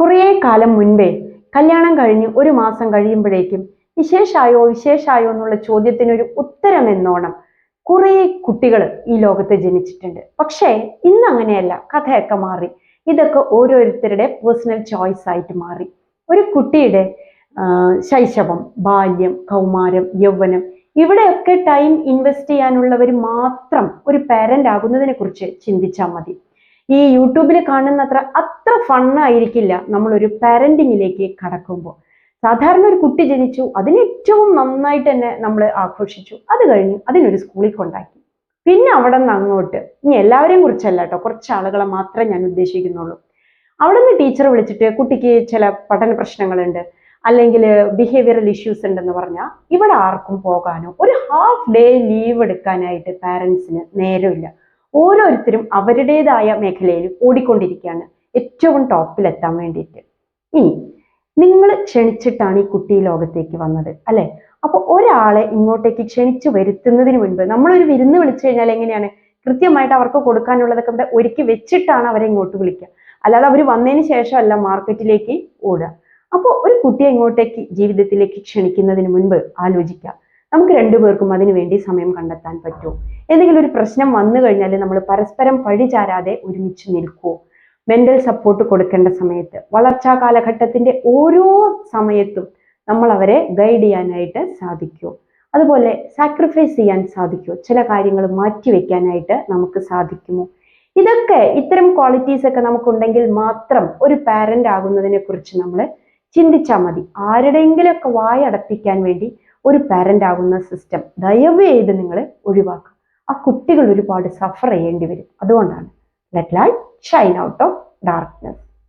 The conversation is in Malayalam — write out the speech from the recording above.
കുറേ കാലം മുൻപേ കല്യാണം കഴിഞ്ഞ് ഒരു മാസം കഴിയുമ്പോഴേക്കും വിശേഷായോ എന്നുള്ള ചോദ്യത്തിനൊരു ഉത്തരം എന്നോണം കുറേ കുട്ടികൾ ഈ ലോകത്ത് ജനിച്ചിട്ടുണ്ട്. പക്ഷേ ഇന്ന് അങ്ങനെയല്ല, കഥയൊക്കെ മാറി. ഇതൊക്കെ ഓരോരുത്തരുടെ പേഴ്സണൽ ചോയ്സ് ആയിട്ട് മാറി. ഒരു കുട്ടിയുടെ ശൈശവം, ബാല്യം, കൗമാരം, യൗവനം, ഇവിടെയൊക്കെ ടൈം ഇൻവെസ്റ്റ് ചെയ്യാനുള്ളവർ മാത്രം ഒരു പാരന്റ് ആകുന്നതിനെ കുറിച്ച് ചിന്തിച്ചാൽ മതി. ഈ യൂട്യൂബിൽ കാണുന്ന അത്ര ഫണ്ണായിരിക്കില്ല നമ്മളൊരു പാരന്റിങ്ങിലേക്ക് കടക്കുമ്പോൾ. സാധാരണ ഒരു കുട്ടി ജനിച്ചു, അതിന് ഏറ്റവും നന്നായിട്ട് തന്നെ നമ്മൾ ആഘോഷിച്ചു, അത് കഴിഞ്ഞ് അതിനൊരു സ്കൂളിൽ കൊണ്ടാക്കി. പിന്നെ അവിടെ നിന്ന് അങ്ങോട്ട്, ഇനി എല്ലാവരെയും കുറിച്ചല്ല കേട്ടോ, കുറച്ച് ആളുകളെ മാത്രമേ ഞാൻ ഉദ്ദേശിക്കുന്നുള്ളൂ. അവിടെ നിന്ന് ടീച്ചർ വിളിച്ചിട്ട് കുട്ടിക്ക് ചില പഠന പ്രശ്നങ്ങളുണ്ട്, അല്ലെങ്കിൽ ബിഹേവിയറൽ ഇഷ്യൂസ് ഉണ്ടെന്ന് പറഞ്ഞാൽ ഇവിടെ ആർക്കും പോകാനോ ഒരു ഹാഫ് ഡേ ലീവ് എടുക്കാനായിട്ട് പാരൻസിന് നേരമില്ല. ഓരോരുത്തരും അവരുടേതായ മേഖലയിൽ ഓടിക്കൊണ്ടിരിക്കുകയാണ് ഏറ്റവും ടോപ്പിലെത്താൻ വേണ്ടിയിട്ട്. ഇനി നിങ്ങൾ ക്ഷണിച്ചിട്ടാണ് ഈ കുട്ടി ലോകത്തേക്ക് വന്നത് അല്ലെ? അപ്പൊ ഒരാളെ ഇങ്ങോട്ടേക്ക് ക്ഷണിച്ചു വരുത്തുന്നതിന് മുൻപ് നമ്മളൊരു വിരുന്ന് വിളിച്ചു കഴിഞ്ഞാൽ എങ്ങനെയാണ്? കൃത്യമായിട്ട് അവർക്ക് കൊടുക്കാനുള്ളതൊക്കെ ഇവിടെ ഒരുക്കി വെച്ചിട്ടാണ് അവരെ ഇങ്ങോട്ട് വിളിക്കുക. അല്ലാതെ അവർ വന്നതിന് ശേഷമല്ല മാർക്കറ്റിലേക്ക് ഓടുക. അപ്പോൾ ഒരു കുട്ടിയെ ഇങ്ങോട്ടേക്ക് ജീവിതത്തിലേക്ക് ക്ഷണിക്കുന്നതിന് മുൻപ് ആലോചിക്കുക, നമുക്ക് രണ്ടുപേർക്കും അതിനു വേണ്ടി സമയം കണ്ടെത്താൻ പറ്റുമോ? എന്തെങ്കിലും ഒരു പ്രശ്നം വന്നു കഴിഞ്ഞാൽ നമ്മൾ പരസ്പരം പഴിചാരാതെ ഒരുമിച്ച് നിൽക്കുമോ? മെന്റൽ സപ്പോർട്ട് കൊടുക്കേണ്ട സമയത്ത്, വളർച്ചാ കാലഘട്ടത്തിന്റെ ഓരോ സമയത്തും നമ്മൾ അവരെ ഗൈഡ് ചെയ്യാനായിട്ട് സാധിക്കുമോ? അതുപോലെ സാക്രിഫൈസ് ചെയ്യാൻ സാധിക്കുമോ? ചില കാര്യങ്ങൾ മാറ്റിവെക്കാനായിട്ട് നമുക്ക് സാധിക്കുമോ? ഇതൊക്കെ, ഇത്തരം ക്വാളിറ്റീസ് ഒക്കെ നമുക്കുണ്ടെങ്കിൽ മാത്രം ഒരു പാരന്റ് ആകുന്നതിനെ കുറിച്ച് നമ്മൾ ചിന്തിച്ചാൽ മതി. ആരുടെയെങ്കിലും ഒക്കെ വായടപ്പിക്കാൻ വേണ്ടി ഒരു പാരന്റ് ആകുന്ന സിസ്റ്റം ദയവ് ചെയ്ത് നിങ്ങൾ ഒഴിവാക്കുക. ആ കുട്ടികൾ ഒരുപാട് സഫർ ചെയ്യേണ്ടി വരും. അതുകൊണ്ടാണ് let light Shine out of darkness.